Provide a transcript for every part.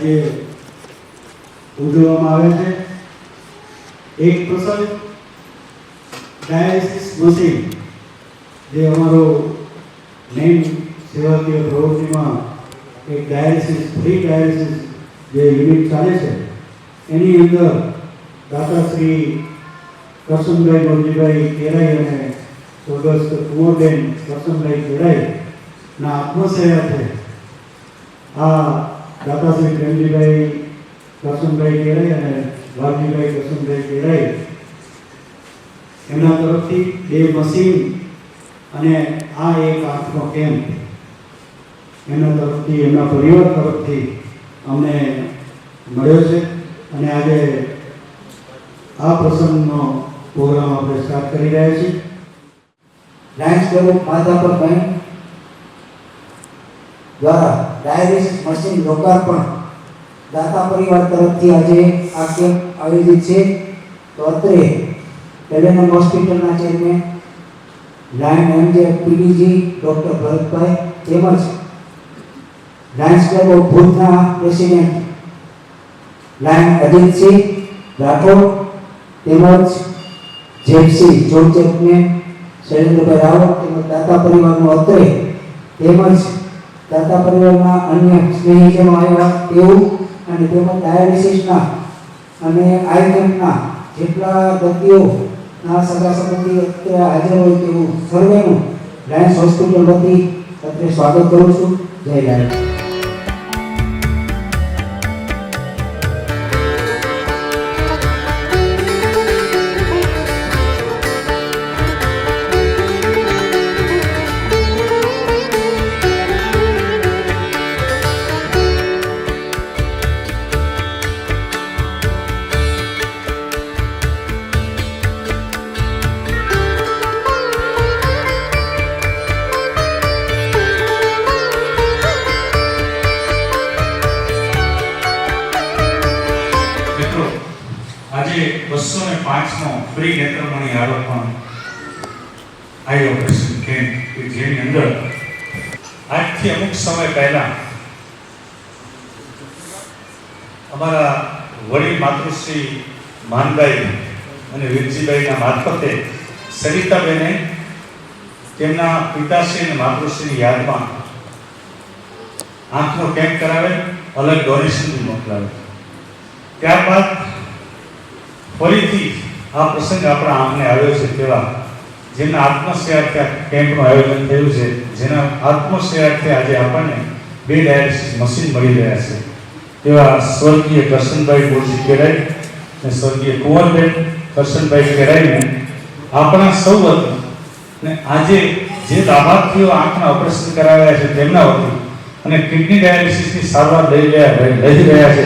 આજે ઉજવવામાં આવે છે. એક પ્રસંગ ડાયાલિસિસ મશીન, જે અમારો મેઇન સેવાકીય પ્રવૃત્તિમાં એક ડાયાલિસિસ ફ્રી ડાયાલિસિસ જે યુનિટ ચાલે છે, એની અંદર દાતા શ્રી કરશનભાઈ ગોરજીભાઈ કેરાઈ અને સ્વર્ગસ્થ કુંવરબેન કરશનભાઈ કેરાઈના આત્મસહાયથી આ દાતા શ્રી પ્રેમજીભાઈ કરશનભાઈ કેરાઈ અને વાલજીભાઈ કરશનભાઈ કેરાઈ એમના તરફથી 2 મશીન અને આ એક આંખનો કેમ્પ એમના તરફથી, એમના પરિવાર તરફથી અમને મળ્યો છે. અને આજે આ પ્રસંગનો પ્રોગ્રામ આપણે સ્ટાર્ટ કરી રહ્યા છીએ. લાયન્સ ક્લબ માધાપર બેંક દ્વારા ડાયાલિસિસ મશીન લોકાર્પણ દાતા પરિવાર તરફથી આજે આ કેમ્પ આયોજિત છે. તો અત્રે એલએનએમ હોસ્પિટલના ચેરમેન લાયન એમજે પીડીજી ડોક્ટર ભરતભાઈ તેમજ લાયન્સ ક્લબ ઓફ ભુજના પ્રેસિડેન્ટ લાયન અજીતસિંહ રાઠોડ તેમજ જેપસી જોન ચેરમેન શૈલેન્દ્રભાઈ રાવત તેમજ દાતા પરિવારનો અત્રે તેમજ દાતા પરિવારના અન્ય સ્નેહીજનો આવ્યા તેવું અને તેમજ ડાયાલિસિસના અને આઈકેમ્પના જેટલા દર્દીઓના સગા સંબંધી અત્યારે હાજર હોય તેવું સર્વેનું લાયન્સ હોસ્પિટલ વતી અત્રે સ્વાગત કરું છું. જય લાયન્સ. આજે 205નો ફ્રી નેત્રમણી આરોપણ આઈ ઓપરેશન કેમ્પ, જેની અંદર આજથી અમુક સમય પહેલા અમારા વડીલ માતૃશ્રી માનભાઈ અને વીરજીભાઈના મારફતે સરિતાબેને તેમના પિતાશ્રી અને માતૃશ્રીની યાદમાં આંખનો કેમ્પ કરાવે, અલગ ડોનેશન મોકલાવે. ત્યારબાદ ફરીથી આ પ્રસંગ આપણા આંખને આવ્યો છે તેવા જેમના આત્મસેવાથી કેમ્પનું આયોજન થયું છે, જેના આત્મસેવાથી આજે આપણને 2 ડાયાલિસિસ મશીન મળી રહ્યા છે, તેવા સ્વર્ગીય કરશનભાઈ ગોરજી કેરાઈ અને સ્વર્ગીય કુંવરબેન કરશનભાઈ કેરાઈને આપણા સૌ વતી ને આજે જે લાભાર્થીઓ આંખના ઓપરેશન કરાવ્યા છે તેમના વતી અને કિડની ડાયાલિસિસની સારવાર લઈ રહ્યા છે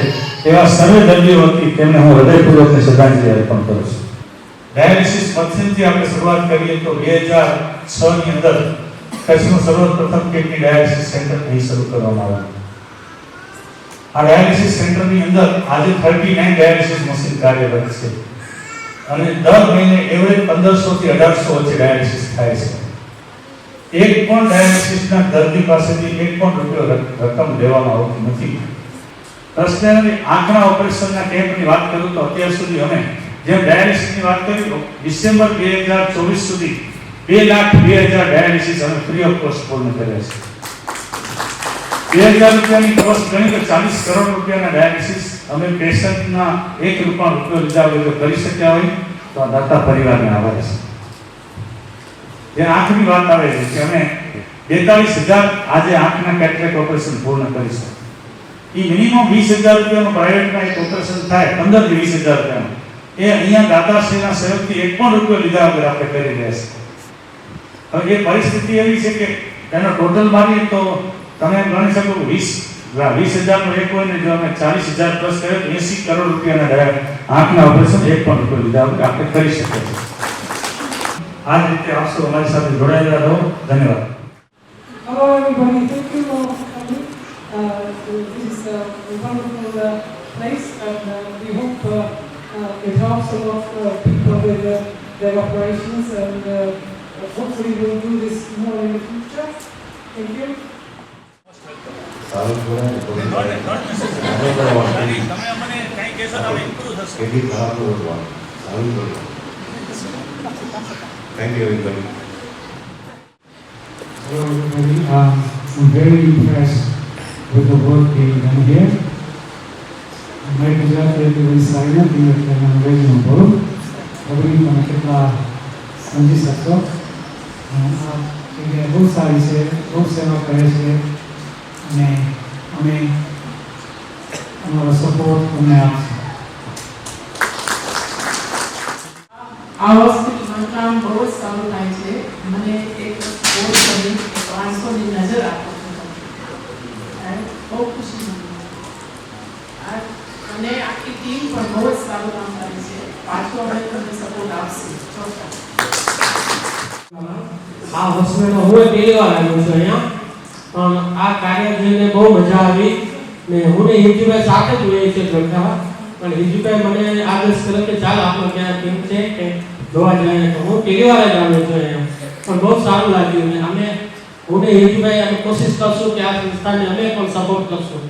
એવા સર્વે દર્દીઓ વતી તેમને હું હૃદયપૂર્વકની શ્રદ્ધાંજલિ અર્પણ કરું છું. ડાયાલિસિસ મશીનથી આપણે શરૂઆત કરીએ તો 2006ની અંદર કચ્છનું સર્વપ્રથમ કિડની ડાયાલિસિસ સેન્ટર અહીં શરૂ કરવામાં આવ્યું. આ ડાયાલિસિસ સેન્ટરની અંદર આજે 39 ડાયાલિસિસ મશીન કાર્યરત છે અને દર મહિને એવરેજ 1500 થી 1800 વચ્ચે ડાયાલિસિસ થાય છે. એક પણ ડાયાલિસિસના દર્દી પાસેથી 1 પણ રૂપિયો રકમ લેવામાં આવતી નથી. પ્રશ્નની આંખના ઓપરેશનના કેમ્પની વાત કરું તો અત્યાર સુધી અમે જેમ ડાયાલિસિસની વાત કરી ડિસેમ્બર 2024 સુધી 2,02,000 ડાયાલિસિસ અમે ફ્રી ઓફ કોસ્ટ પૂર્ણ કર્યા છે. 2,000 રૂપિયાની કોસ્ટ ગણી તો 40 કરોડ રૂપિયાના ડાયાલિસિસ અમે પેશન્ટના 1 રૂપિયો લીધા વગર કરી શક્યા હોય તો આ દાતા પરિવારને આભાર છે. જે આંખની વાત આવે છે કે અમે 42,000 આજે આંખના કેટરેક્ટ ઓપરેશન પૂર્ણ કરીશું. એ મિનિમમ 20,000 રૂપિયાનું પ્રાઇવેટમાં એક ઓપરેશન થાય 15 થી 20,000 રૂપિયાનું, એ અહીંયા દાતાશ્રીના સહયોગથી 1 પણ રૂપિયો લીધા વગર આપણે કરી રહ્યા છીએ. હવે એ પરિસ્થિતિ એવી છે કે એનો ટોટલ મારીએ તો તમે ગણી શકો 20,000 નો એક હોય ને જો અમે 40,000 પ્લસ કર્યો તો 80 કરોડ રૂપિયાના આંખના ઓપરેશન 1 પણ રૂપિયો લીધા વગર આપણે કરી શકીએ છીએ. આ રીતે આપ સૌ અમારી સાથે જોડાયેલા રહો. ધન્યવાદ. Hello everybody, thank you for coming. This is a wonderful place and we hope it helps a lot of people with their operations and hopefully we'll do this more in the future. Thank you. સારું કરે ને કોઈ તમે અમને કંઈ કહેશો તો અમે ઇમ્પ્રૂવ થશે. એવી ખરાબ કરવાનું સારું કરવાનું. Thank you everybody. Hello everybody, I'm very impressed with the work being done here. मैं गुजरात रेलवे साइड में अंग्रेजी में बोलूँ अभी मैंने कितना समझी सकता जગ્યાએ બહુ સારી છે, બહુ સેવા કરે છે અને અમે અમારો સપોર્ટ અમને આપશે. આ હોસ્પિટલનું કામ બહુ જ સારું થાય છે. મને એક કોર્સ કરી 500ની નજર આપો છો. બહુ ખુશી મળી. અને આખી ટીમ પણ બહુ જ સારું કામ કરે છે. પાછો અમે તમને સપોર્ટ આપશે ચોક્કસ. આ હોસ્પિટલમાં હું પહેલી વાર આવ્યો છું અહીંયા, પણ આ કાર્ય જોઈને બહુ મજા આવી ને હું ને હિજુભાઈ સાથે જ હોઈએ છીએ જોડતા, પણ હિજુભાઈ મને આદેશ કર્યો કે ચાલ આપણે ત્યાં કેમ છે કે જોવા જઈએ, તો હું પહેલી વાર જ આવ્યો છું અહીંયા, પણ બહુ સારું લાગ્યું ને અમે હું ને હિજુભાઈ અમે કોશિશ કરશું કે આ સંસ્થાને અમે પણ સપોર્ટ કરશું.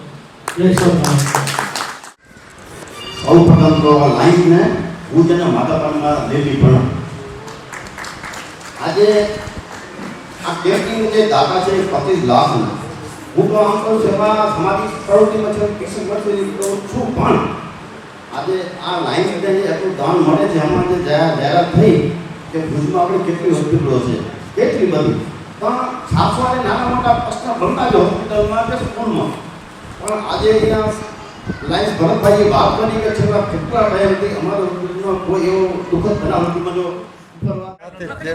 જય સોમનાથ. સૌ પ્રથમ તો આ લાઈનને હું જેને માતાપાનમાં લેવી પણ આજે આ કેમ્પિંગ જે દાતા છે 25 લાખના હું તો આમ કહું છું એમાં સામાજિક પ્રવૃત્તિમાં છે કિશન કરતી છું, પણ આજે આ લાઈન જે એટલું દાન મળે છે એમાં જે જાહેરાત થઈ કે ભુજમાં આપણે કેટલી હોસ્પિટલો છે, કેટલી બધી, પણ ખાસો અને નાના મોટા પ્રશ્ન બનતા જ હોસ્પિટલમાં કે સ્કૂલમાં, પણ આજે અહીંયા લાઈન ભરતભાઈએ વાત કરી કે છેલ્લા કેટલા ટાઈમથી અમારા હોસ્પિટલમાં કોઈ એવો દુઃખદ બનાવ નથી બન્યો.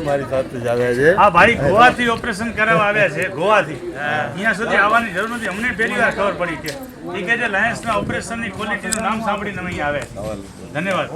મારી સાથે જ આવ્યા છે. આ ભાઈ ગોવાથી ઓપરેશન કરાવવા આવ્યા છે, ગોવાથી. અહીંયા સુધી આવવાની જરૂર નથી. અમને પહેલી વાર ખબર પડી કે એ કે જે લાયન્સના ઓપરેશનની ક્વોલિટીનું નામ સાંભળીને અમે અહીંયા આવ્યા. ધન્યવાદ.